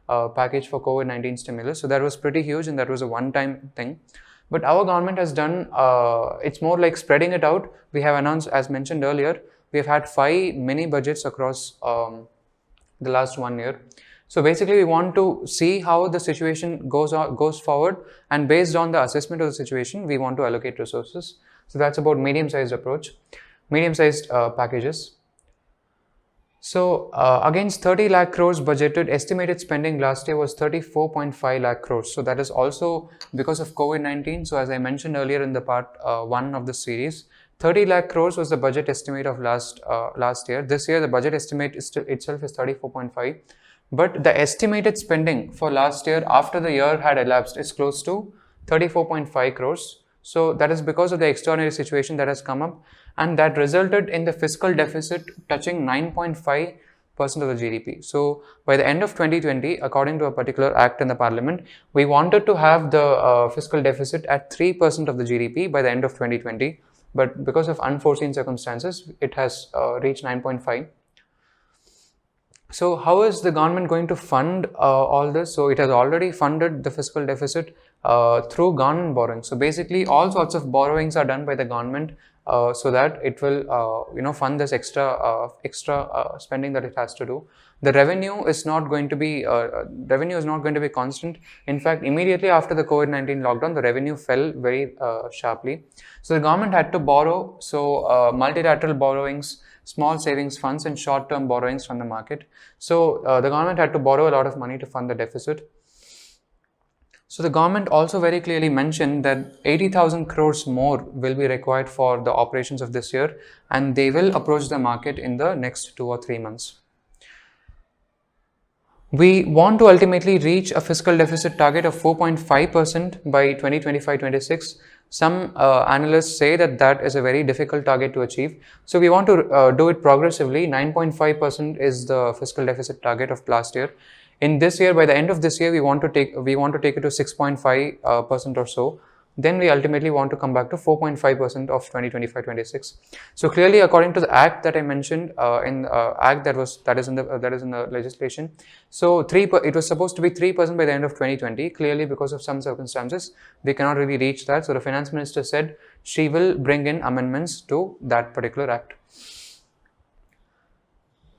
package for COVID-19 stimulus. So that was pretty huge, and that was a one-time thing. But our government has done, it's more like spreading it out. We have announced, as mentioned earlier, we have had 5 mini budgets across the last 1 year. So basically, we want to see how the situation goes forward, and based on the assessment of the situation, we want to allocate resources. So that's about medium-sized approach, medium-sized packages. So against 30 lakh crores budgeted, estimated spending last year was 34.5 lakh crores. So that is also because of COVID-19. So as I mentioned earlier in the part 1 of the series, 30 lakh crores was the budget estimate of last year. This year, the budget estimate itself is 34.5. But the estimated spending for last year after the year had elapsed is close to 34.5 crores. So that is because of the extraordinary situation that has come up, and that resulted in the fiscal deficit touching 9.5% of the GDP. So by the end of 2020, according to a particular act in the parliament, we wanted to have the fiscal deficit at 3% of the GDP by the end of 2020. But because of unforeseen circumstances, it has reached 9.5. So how is the government going to fund all this? So it has already funded the fiscal deficit through government borrowing. So basically, all sorts of borrowings are done by the government so that it will, fund this extra spending that it has to do. The revenue is not going to be constant. In fact, immediately after the COVID-19 lockdown, the revenue fell very sharply. So the government had to borrow. So multilateral borrowings, small savings funds, and short-term borrowings from the market. So the government had to borrow a lot of money to fund the deficit. So the government also very clearly mentioned that 80,000 crores more will be required for the operations of this year, and they will approach the market in the next 2 or 3 months. We want to ultimately reach a fiscal deficit target of 4.5% by 2025-26. Some analysts say that is a very difficult target to achieve. So we want to do it progressively. 9.5% is the fiscal deficit target of last year. In this year, by the end of this year, we want to take it to 6.5% or so. Then we ultimately want to come back to 4.5% of 2025-26. So clearly, according to the act that I mentioned in act that is in the legislation, so it was supposed to be 3% by the end of 2020. Clearly, because of some circumstances, we cannot really reach that. So the finance minister said she will bring in amendments to that particular act.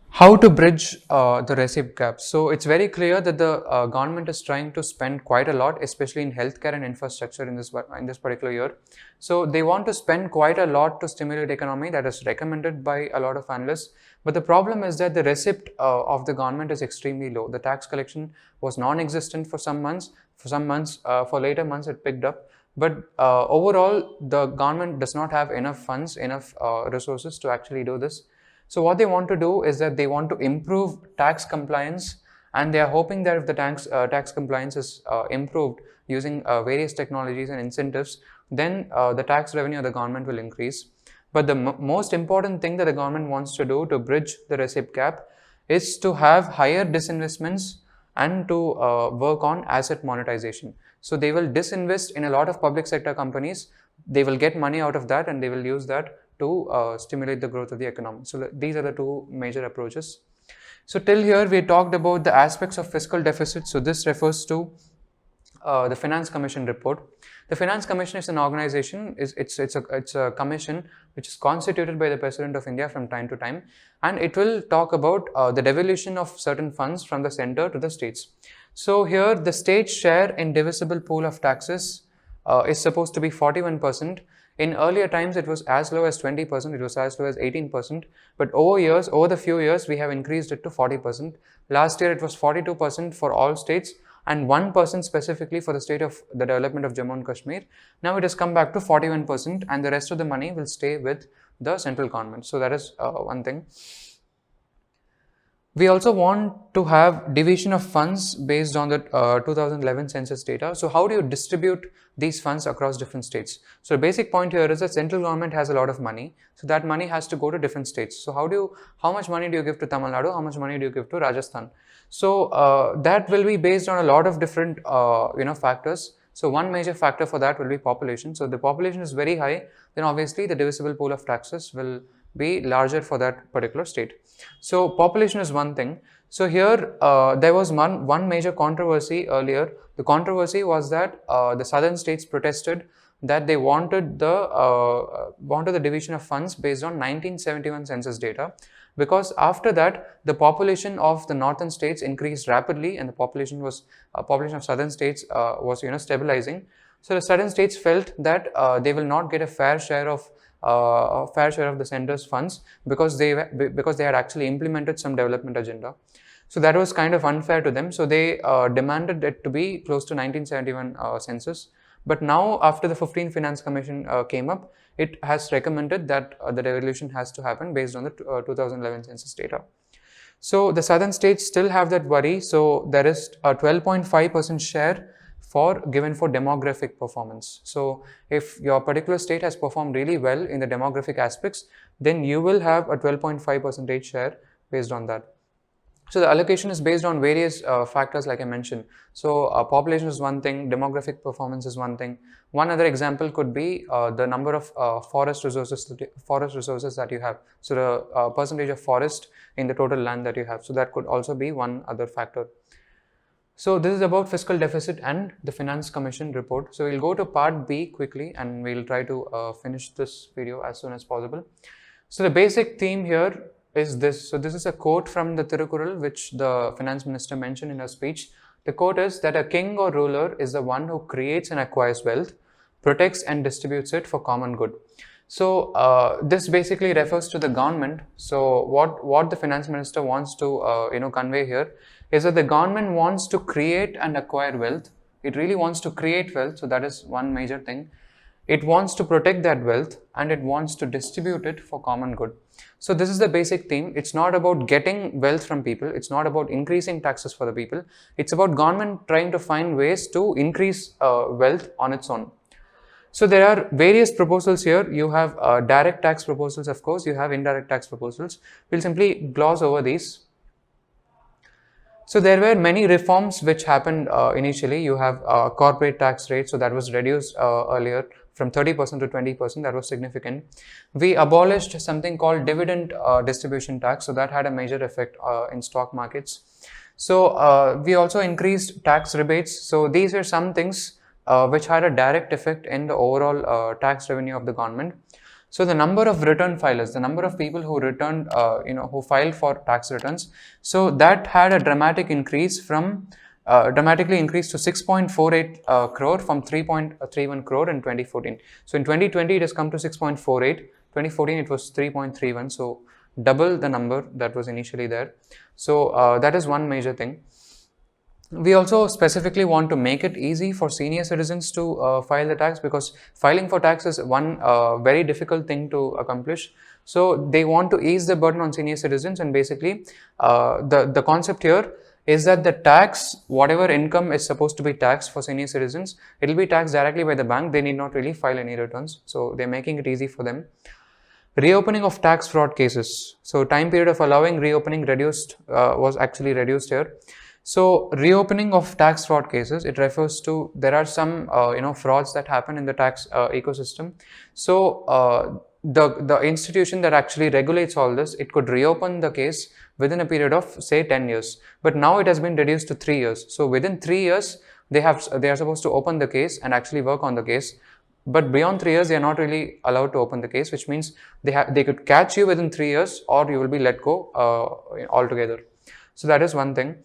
How to bridge the receipt gap? So it's very clear that the government is trying to spend quite a lot, especially in healthcare and infrastructure in this particular year. So they want to spend quite a lot to stimulate economy. That is recommended by a lot of analysts. But the problem is that the receipt of the government is extremely low. The tax collection was non-existent for some months. For later months, it picked up. But overall, the government does not have enough funds, enough resources to actually do this. So what they want to do is that they want to improve tax compliance, and they are hoping that if the tax compliance is improved using various technologies and incentives, then the tax revenue of the government will increase. But the most important thing that the government wants to do to bridge the receipt gap is to have higher disinvestments and to work on asset monetization. So they will disinvest in a lot of public sector companies. They will get money out of that, and they will use that to stimulate the growth of the economy. So these are the two major approaches. So till here we talked about the aspects of fiscal deficit. So this refers to the Finance Commission report. The Finance Commission is an organization. It's a commission which is constituted by the President of India from time to time, and it will talk about the devolution of certain funds from the center to the states. So here the state's share in divisible pool of taxes is supposed to be 41%. In earlier times, it was as low as 20%, it was as low as 18%, but over the few years, we have increased it to 40%. Last year, it was 42% for all states and 1% specifically for the state of the development of Jammu and Kashmir. Now it has come back to 41%, and the rest of the money will stay with the central government. So that is one thing. We also want to have division of funds based on the 2011 census data. So how do you distribute these funds across different states? So the basic point here is that central government has a lot of money. So that money has to go to different states. So how much money do you give to Tamil Nadu? How much money do you give to Rajasthan? So that will be based on a lot of different factors. So one major factor for that will be population. So the population is very high, then obviously the divisible pool of taxes will be larger for that particular state. So population is one thing. So here there was one major controversy earlier. The controversy was that the southern states protested that they wanted the division of funds based on 1971 census data, because after that the population of the northern states increased rapidly and the population of southern states was stabilizing. So the southern states felt that they will not get a fair share of the center's funds because they had actually implemented some development agenda. So that was kind of unfair to them. So they demanded it to be close to 1971 census. But now, after the 15th Finance Commission came up, it has recommended that the devolution has to happen based on the 2011 census data. So the southern states still have that worry. So there is a 12.5% share given for demographic performance. So if your particular state has performed really well in the demographic aspects, then you will have a 12.5% share based on that. So the allocation is based on various factors like I mentioned. So population is one thing, demographic performance is one thing. One other example could be the number of forest resources that you have. So the percentage of forest in the total land that you have. So that could also be one other factor. So this is about fiscal deficit and the Finance Commission report. So we'll go to part B quickly and we'll try to finish this video as soon as possible. So the basic theme here is this. So this is a quote from the Tirukkural which the finance minister mentioned in her speech. The quote is that a king or ruler is the one who creates and acquires wealth, protects and distributes it for common good. So this basically refers to the government. So what the finance minister wants to convey here is that the government wants to create and acquire wealth. It really wants to create wealth. So that is one major thing. It wants to protect that wealth and it wants to distribute it for common good. So this is the basic theme. It's not about getting wealth from people. It's not about increasing taxes for the people. It's about government trying to find ways to increase wealth on its own. So there are various proposals here. You have direct tax proposals, of course. You have indirect tax proposals. We'll simply gloss over these. So there were many reforms which happened initially. You have corporate tax rate. So that was reduced earlier from 30% to 20%. That was significant. We abolished something called dividend distribution tax. So that had a major effect in stock markets. So we also increased tax rebates. So these are some things which had a direct effect in the overall tax revenue of the government. So the number of return filers, the number of people who returned, who filed for tax returns, so that had a dramatic increase from dramatically increased to 6.48 crore from 3.31 crore in 2014. So in 2020 it has come to 6.48. 2014 it was 3.31. So double the number that was initially there. So that is one major thing. We also specifically want to make it easy for senior citizens to file the tax, because filing for tax is one very difficult thing to accomplish. So they want to ease the burden on senior citizens, and basically the concept here is that the tax, whatever income is supposed to be taxed for senior citizens, it will be taxed directly by the bank. They need not really file any returns. So they're making it easy for them. Reopening of tax fraud cases. So time period of allowing reopening was actually reduced here. So reopening of tax fraud cases, it refers to there are some frauds that happen in the tax ecosystem. So the institution that actually regulates all this, it could reopen the case within a period of say 10 years. But now it has been reduced to 3 years. So within 3 years, they are supposed to open the case and actually work on the case. But beyond 3 years, they are not really allowed to open the case, which means they could catch you within 3 years, or you will be let go altogether. So that is one thing.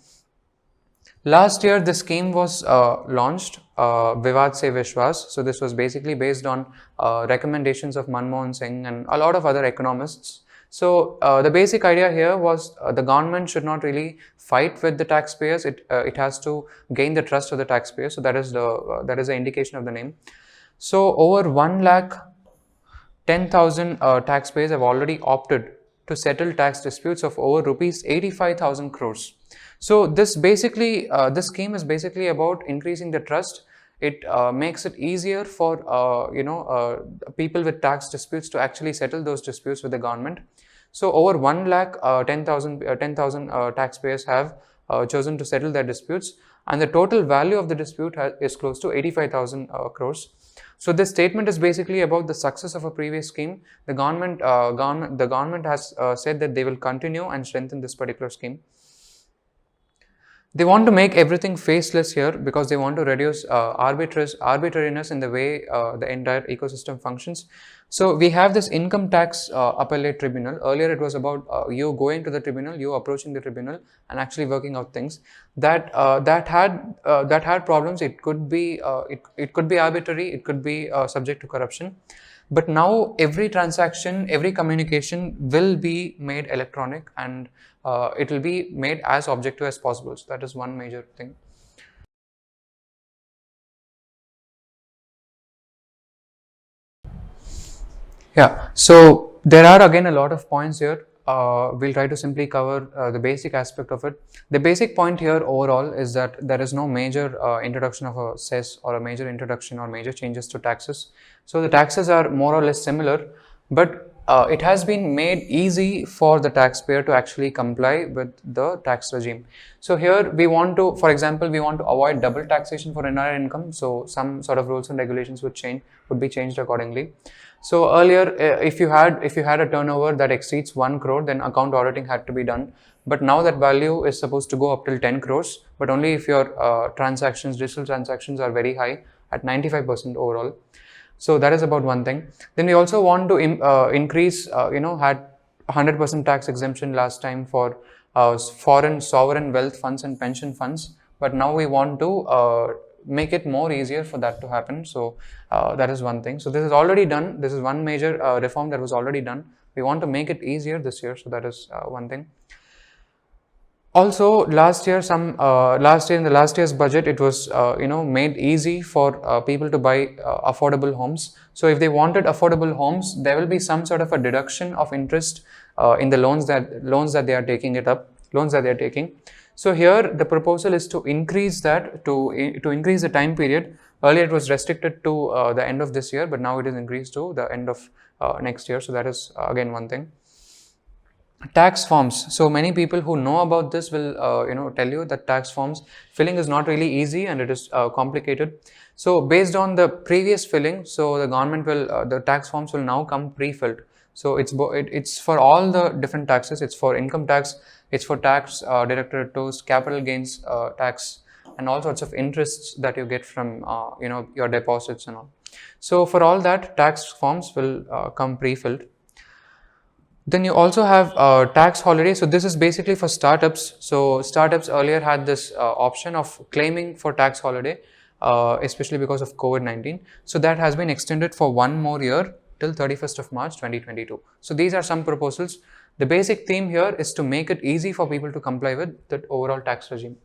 Last year, the scheme was launched, Vivad Se Vishwas. So this was basically based on recommendations of Manmohan Singh and a lot of other economists. So the basic idea here was the government should not really fight with the taxpayers. It has to gain the trust of the taxpayers. So that is the indication of the name. So over 1,10,000 taxpayers have already opted to settle tax disputes of over rupees 85,000 crores. So this basically, this scheme is basically about increasing the trust. It makes it easier for people with tax disputes to actually settle those disputes with the government. So over 1,10,000 taxpayers have chosen to settle their disputes, and the total value of the dispute is close to 85,000 crores. So this statement is basically about the success of a previous scheme. The government has said that they will continue and strengthen this particular scheme. They want to make everything faceless here because they want to reduce arbitrariness in the way the entire ecosystem functions. So we have this income tax appellate tribunal. Earlier it was about you going to the tribunal, you approaching the tribunal and actually working out things. That had problems. It could be it could be arbitrary, it could be subject to corruption. But now every transaction, every communication will be made electronic, and it will be made as objective as possible. So that is one major thing. Yeah, so there are again a lot of points here. We'll try to simply cover the basic aspect of it. The basic point here overall is that there is no major introduction of a cess or a major introduction or major changes to taxes. So the taxes are more or less similar, but it has been made easy for the taxpayer to actually comply with the tax regime. So here we want to, for example, we want to avoid double taxation for indirect income. So some sort of rules and regulations would be changed accordingly. So earlier, if you had a turnover that exceeds 1 crore, then account auditing had to be done. But now that value is supposed to go up till 10 crores, but only if your digital transactions are very high at 95% overall. So that is about one thing. Then we also want to increase, had 100% tax exemption last time for foreign sovereign wealth funds and pension funds, but now we want to make it more easier for that to happen. So that is one thing. So this is already done. This is one major reform that was already done. We want to make it easier this year. So that is one thing. Also, last year in the last year's budget, it was made easy for people to buy affordable homes. So if they wanted affordable homes, there will be some sort of a deduction of interest in the loans that they are taking. So here the proposal is to increase that to increase the time period. Earlier it was restricted to the end of this year, but now it is increased to the end of next year. So that is again one thing. Tax forms. So many people who know about this will tell you that tax forms filling is not really easy and it is complicated. So based on the previous filling, so the government will the tax forms will now come pre-filled. So it's for all the different taxes. It's for income tax, it's for tax deducted to capital gains tax, and all sorts of interests that you get from your deposits and all. So for all that, tax forms will come pre-filled. Then you also have tax holiday. So this is basically for startups. So startups earlier had this option of claiming for tax holiday, especially because of COVID-19. So that has been extended for one more year till 31st of March 2022. So these are some proposals. The basic theme here is to make it easy for people to comply with that overall tax regime.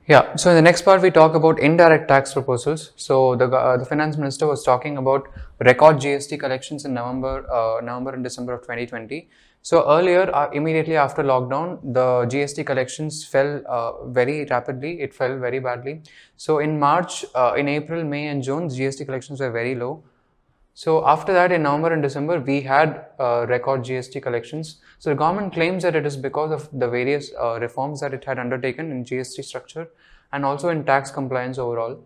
Yeah, so in the next part we talk about indirect tax proposals. So the finance minister was talking about record GST collections in November and December of 2020. So earlier, immediately after lockdown, the GST collections fell very rapidly. It fell very badly. So in March, in April, May and June, GST collections were very low. So after that, in November and December, we had record GST collections. So the government claims that it is because of the various reforms that it had undertaken in GST structure and also in tax compliance overall.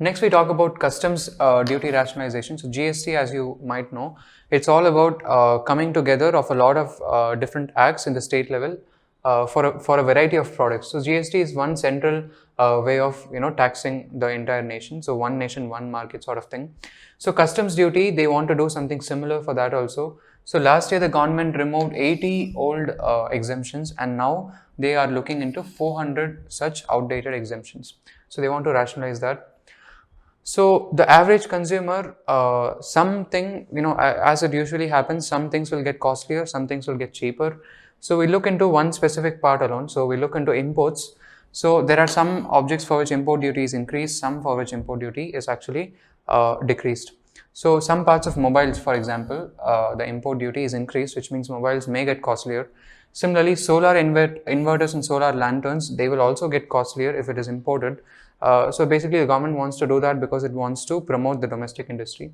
Next, we talk about customs duty rationalization. So GST, as you might know, it's all about coming together of a lot of different acts in the state level for a variety of products. So GST is one central way of taxing the entire nation. So one nation, one market sort of thing. So customs duty, they want to do something similar for that also. So last year the government removed 80 old exemptions, and now they are looking into 400 such outdated exemptions. So they want to rationalize that. So the average consumer, something, as it usually happens, some things will get costlier, some things will get cheaper. So we look into one specific part alone. So we look into imports. So there are some objects for which import duty is increased, some for which import duty is actually decreased. So some parts of mobiles, for example, the import duty is increased, which means mobiles may get costlier. Similarly, solar inverters and solar lanterns, they will also get costlier if it is imported. So basically the government wants to do that because it wants to promote the domestic industry.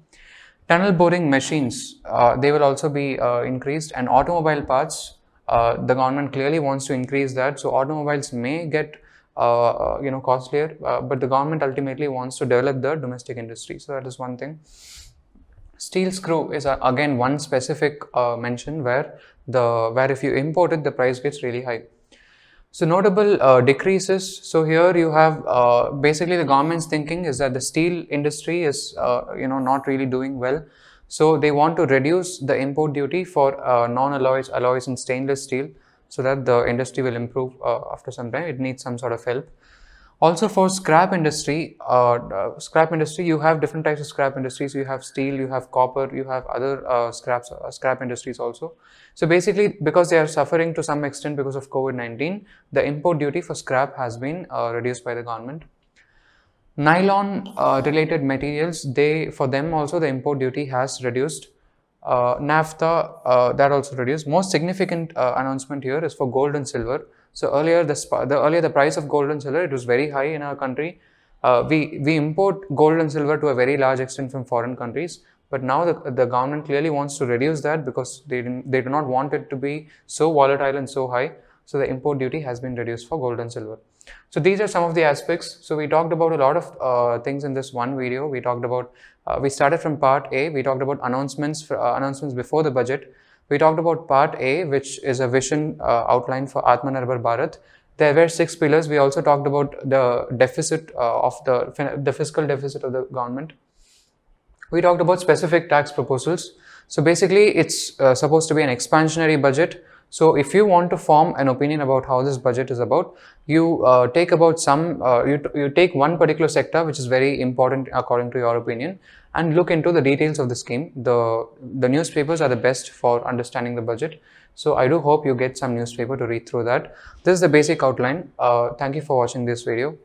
Tunnel boring machines, they will also be increased, and automobile parts, the government clearly wants to increase that. So automobiles may get costlier, but the government ultimately wants to develop the domestic industry. So that is one thing. Steel screw is again one specific mention where if you import it, the price gets really high. So notable decreases. So here you have basically the government's thinking is that the steel industry is not really doing well. So they want to reduce the import duty for non-alloys, alloys in stainless steel, so that the industry will improve after some time. It needs some sort of help. Also for scrap industry, you have different types of scrap industries. You have steel, you have copper, you have other scrap industries also. So basically, because they are suffering to some extent because of COVID-19, the import duty for scrap has been reduced by the government. Nylon related materials, for them also the import duty has reduced. Naphtha, that also reduced. Most significant announcement here is for gold and silver. So earlier the price of gold and silver, it was very high in our country. We import gold and silver to a very large extent from foreign countries, but now the government clearly wants to reduce that because they do not want it to be so volatile and so high. So the import duty has been reduced for gold and silver. So these are some of the aspects. So we talked about a lot of things in this one video. We talked about we started from part A. We talked about announcements before the budget. We talked about part A, which is a vision outline for Aatmanirbhar Bharat. There were 6 pillars. We also talked about the deficit of the fiscal deficit of the government. We talked about specific tax proposals. So basically, it's supposed to be an expansionary budget. So if you want to form an opinion about how this budget is about, you take about you take one particular sector which is very important according to your opinion, and look into the details of the scheme. The newspapers are the best for understanding the budget. So I do hope you get some newspaper to read through that. This is the basic outline. Thank you for watching this video.